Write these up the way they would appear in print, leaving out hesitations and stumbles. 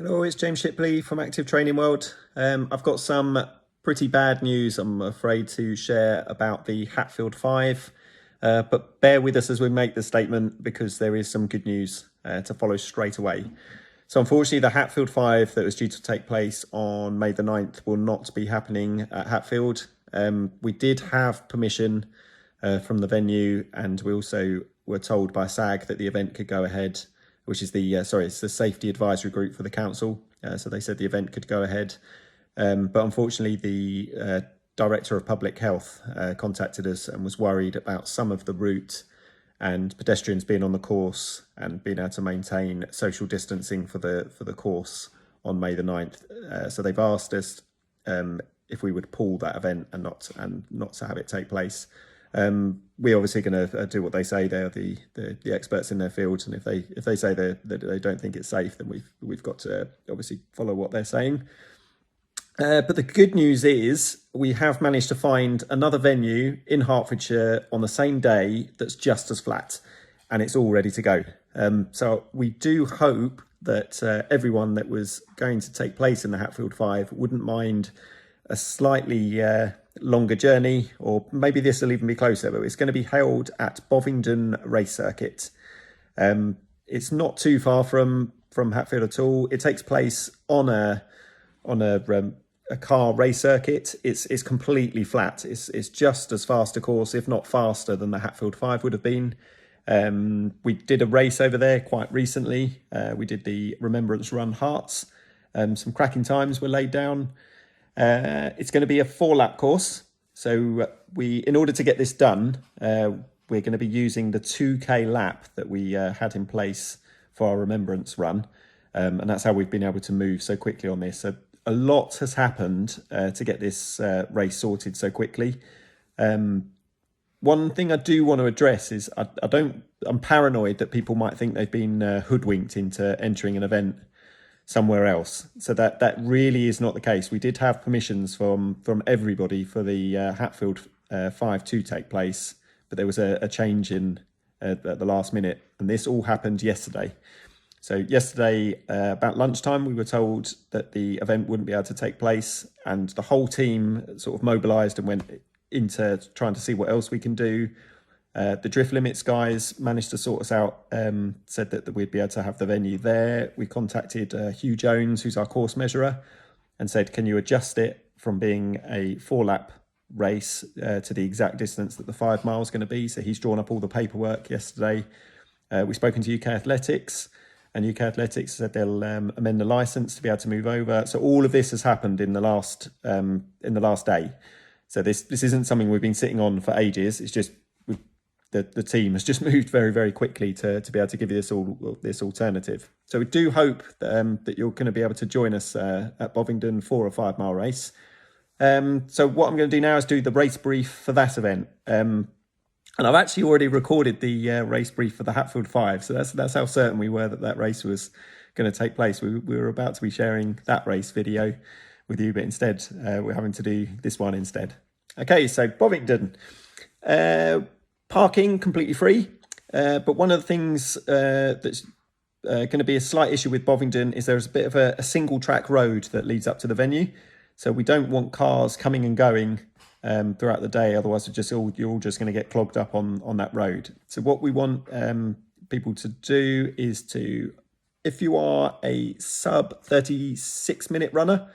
Hello, it's James Shipley from Active Training World. I've got some pretty bad news, I'm afraid, to share about the Hatfield 5, but bear with us as we make the statement because there is some good news to follow straight away. So unfortunately, the Hatfield 5 that was due to take place on May the 9th will not be happening at Hatfield. We did have permission from the venue, and we also were told by SAG that the event could go ahead, which is the it's the safety advisory group for the council. So they said the event could go ahead, but unfortunately the director of public health contacted us and was worried about some of the route and pedestrians being on the course and being able to maintain social distancing for the course on May the 9th. So they've asked us if we would pull that event and not to have it take place. We're obviously going to do what they say. They're the experts in their field, and if they say that they don't think it's safe, then we've got to obviously follow what they're saying. But the good news is we have managed to find another venue in Hertfordshire on the same day that's just as flat, and it's all ready to go. So we do hope that everyone that was going to take place in the Hatfield 5 wouldn't mind a slightly longer journey, or maybe this will even be closer, but it's going to be held at Bovingdon Race Circuit. It's not too far from Hatfield at all. It takes place on a car race circuit. It's completely flat. It's just as fast a course, if not faster, than the Hatfield 5 would have been. We did a race over there quite recently. We did the Remembrance Run Hearts. Some cracking times were laid down. It's going to be a 4-lap course. So in order to get this done, we're going to be using the 2K lap that we had in place for our Remembrance Run. And that's how we've been able to move so quickly on this. So a lot has happened to get this race sorted so quickly. One thing I do want to address is I'm paranoid that people might think they've been hoodwinked into entering an event somewhere else. So that really is not the case. We did have permissions from everybody for the Hatfield 5 to take place, but there was a change at the last minute, and this all happened yesterday. So yesterday, about lunchtime, we were told that the event wouldn't be able to take place, and the whole team sort of mobilised and went into trying to see what else we can do. The Drift Limits guys managed to sort us out, said that we'd be able to have the venue there. We contacted Hugh Jones, who's our course measurer, and said, can you adjust it from being a 4-lap race to the exact distance that the 5 mile is going to be? So he's drawn up all the paperwork yesterday. We've spoken to UK Athletics, and UK Athletics said they'll amend the licence to be able to move over. So all of this has happened in the last day. So this isn't something we've been sitting on for ages. It's just the team has just moved very, very quickly to be able to give you this alternative. So we do hope that you're going to be able to join us at Bovingdon for a 5 mile race. So what I'm going to do now is do the race brief for that event. And I've actually already recorded the race brief for the Hatfield 5. So that's how certain we were that race was going to take place. We were about to be sharing that race video with you, but instead we're having to do this one instead. Okay, so Bovingdon. Parking completely free, but one of the things that's going to be a slight issue with Bovingdon is there's a bit of a single track road that leads up to the venue. So we don't want cars coming and going throughout the day, otherwise you're all just going to get clogged up on that road. So what we want people to do is if you are a sub 36-minute runner,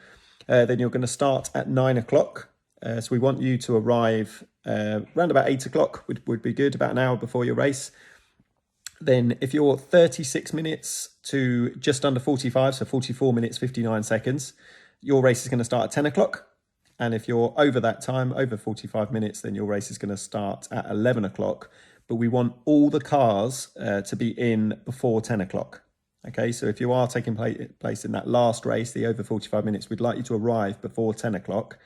then you're going to start at 9 o'clock. So we want you to arrive around about 8 o'clock would be good, about an hour before your race. Then if you're 36 minutes to just under 45, so 44 minutes, 59 seconds, your race is going to start at 10 o'clock. And if you're over that time, over 45 minutes, then your race is going to start at 11 o'clock. But we want all the cars to be in before 10 o'clock. Okay, so if you are taking place in that last race, the over 45 minutes, we'd like you to arrive before 10 o'clock.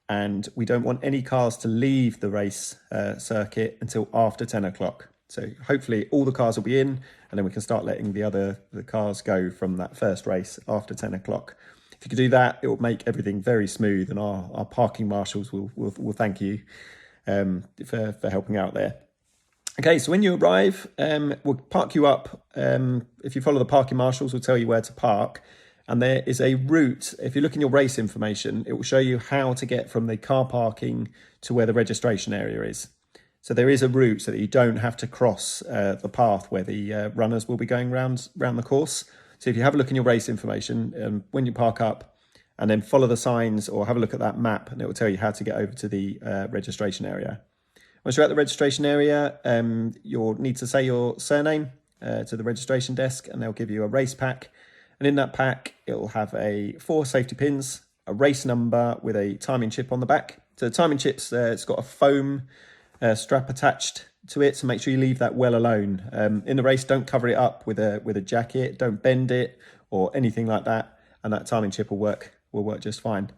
And we don't want any cars to leave the race circuit until after 10 o'clock. So hopefully all the cars will be in, and then we can start letting the cars go from that first race after 10 o'clock. If you could do that, it will make everything very smooth, and our parking marshals will thank you for helping out there. Okay, so when you arrive, we'll park you up. If you follow the parking marshals, we'll tell you where to park. And there is a route. If you look in your race information, it will show you how to get from the car parking to where the registration area is. So there is a route so that you don't have to cross the path where the runners will be going round the course. So if you have a look in your race information, when you park up, and then follow the signs or have a look at that map, and it will tell you how to get over to the registration area. Once you're at the registration area, you'll need to say your surname to the registration desk, and they'll give you a race pack. And in that pack, it'll have 4 safety pins, a race number with a timing chip on the back. So the timing chip's it's got a foam strap attached to it, so make sure you leave that well alone. In the race, don't cover it up with a jacket, don't bend it or anything like that, and that timing chip will work just fine.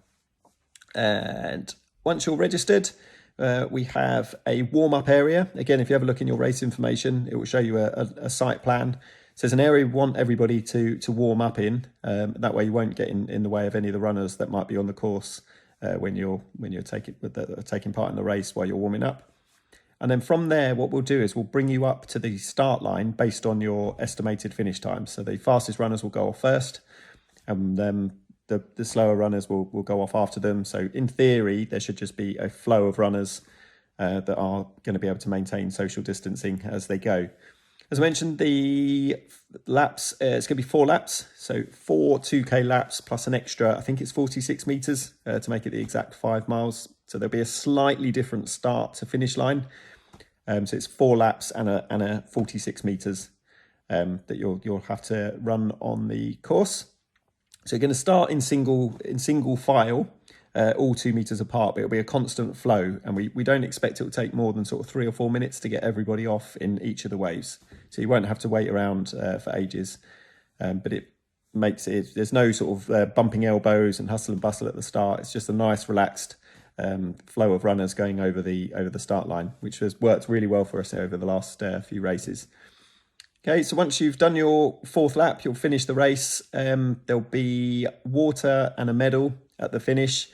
And once you're registered, we have a warm-up area. Again, if you have a look in your race information, it will show you a site plan. So there's an area we want everybody to warm up in. That way you won't get in the way of any of the runners that might be on the course when you're taking part in the race while you're warming up. And then from there, what we'll do is we'll bring you up to the start line based on your estimated finish time. So the fastest runners will go off first, and the slower runners will go off after them. So in theory, there should just be a flow of runners that are going to be able to maintain social distancing as they go. As I mentioned, the laps, it's going to be 4 laps. So 4 2K laps plus an extra, I think it's 46 metres to make it the exact 5 miles. So there'll be a slightly different start to finish line. So it's 4 laps and a 46 metres that you'll have to run on the course. So you're going to start in single file, all 2 metres apart, but it'll be a constant flow. And we don't expect it will take more than sort of 3 or 4 minutes to get everybody off in each of the waves. So you won't have to wait around for ages. But it makes it, there's no sort of bumping elbows and hustle and bustle at the start. It's just a nice, relaxed flow of runners going over the start line, which has worked really well for us over the last few races. Okay, so once you've done your 4th lap, you'll finish the race. There'll be water and a medal at the finish.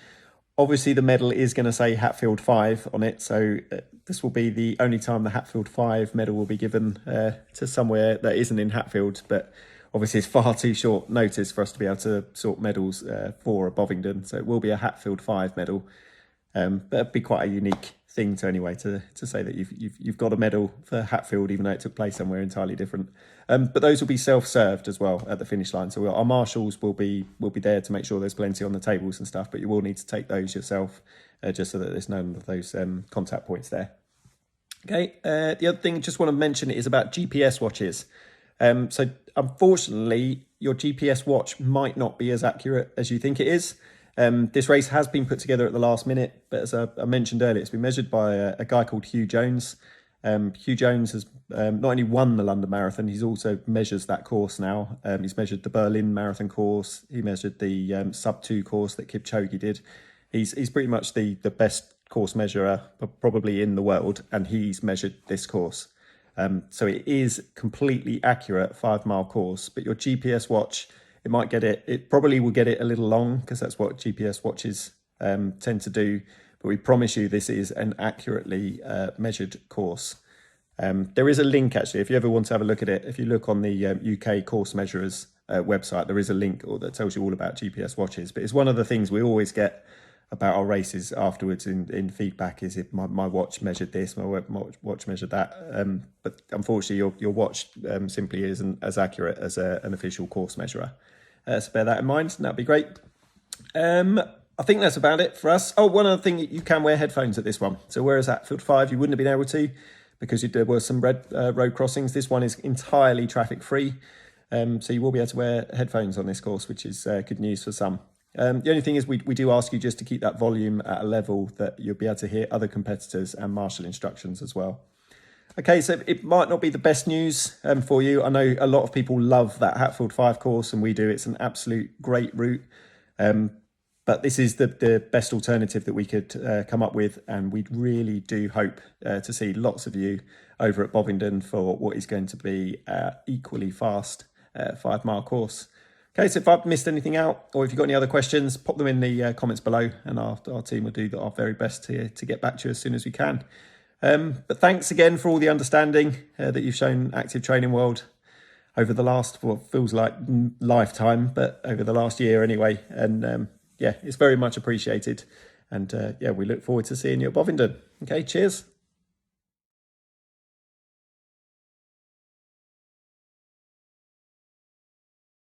Obviously, the medal is going to say Hatfield 5 on it, so this will be the only time the Hatfield 5 medal will be given to somewhere that isn't in Hatfield, but obviously it's far too short notice for us to be able to sort medals for a Bovingdon, so it will be a Hatfield 5 medal. But it'd be quite a unique thing to say that you've got a medal for Hatfield, even though it took place somewhere entirely different. But those will be self-served as well at the finish line. So our marshals will be there to make sure there's plenty on the tables and stuff. But you will need to take those yourself, just so that there's none of those contact points there. Okay. The other thing I just want to mention is about GPS watches. So unfortunately, your GPS watch might not be as accurate as you think it is. This race has been put together at the last minute, but as I mentioned earlier, it's been measured by a guy called Hugh Jones. Hugh Jones has not only won the London Marathon, he's also measures that course now. He's measured the Berlin Marathon course. He measured the sub-2 course that Kipchoge did. He's pretty much the best course measurer probably in the world, and he's measured this course. So it is completely accurate 5-mile course, but your GPS watch, it probably will get it a little long, because that's what GPS watches tend to do. But we promise you this is an accurately measured course. There is a link, actually, if you ever want to have a look at it. If you look on the UK Course Measurers website, there is a link that tells you all about GPS watches. But it's one of the things we always get about our races afterwards in feedback, is if my watch measured this, my watch measured that. But unfortunately, your watch simply isn't as accurate as an official course measurer. So bear that in mind, and that'd be great. I think that's about it for us. Oh, one other thing, you can wear headphones at this one. So whereas at Hatfield 5, you wouldn't have been able to, because there were some road crossings. This one is entirely traffic free. So you will be able to wear headphones on this course, which is good news for some. The only thing is we do ask you just to keep that volume at a level that you'll be able to hear other competitors and marshal instructions as well. Okay, so it might not be the best news for you. I know a lot of people love that Hatfield 5 course, and we do. It's an absolute great route. But this is the best alternative that we could come up with, and we really do hope to see lots of you over at Bovingdon for what is going to be equally fast 5-mile course. Okay, so if I've missed anything out, or if you've got any other questions, pop them in the comments below, and our team will do our very best to get back to you as soon as we can. But thanks again for all the understanding that you've shown Active Training World. over the last, well, feels like lifetime, but over the last year anyway. And yeah, it's very much appreciated. And yeah, we look forward to seeing you at Bovingdon. Okay, cheers.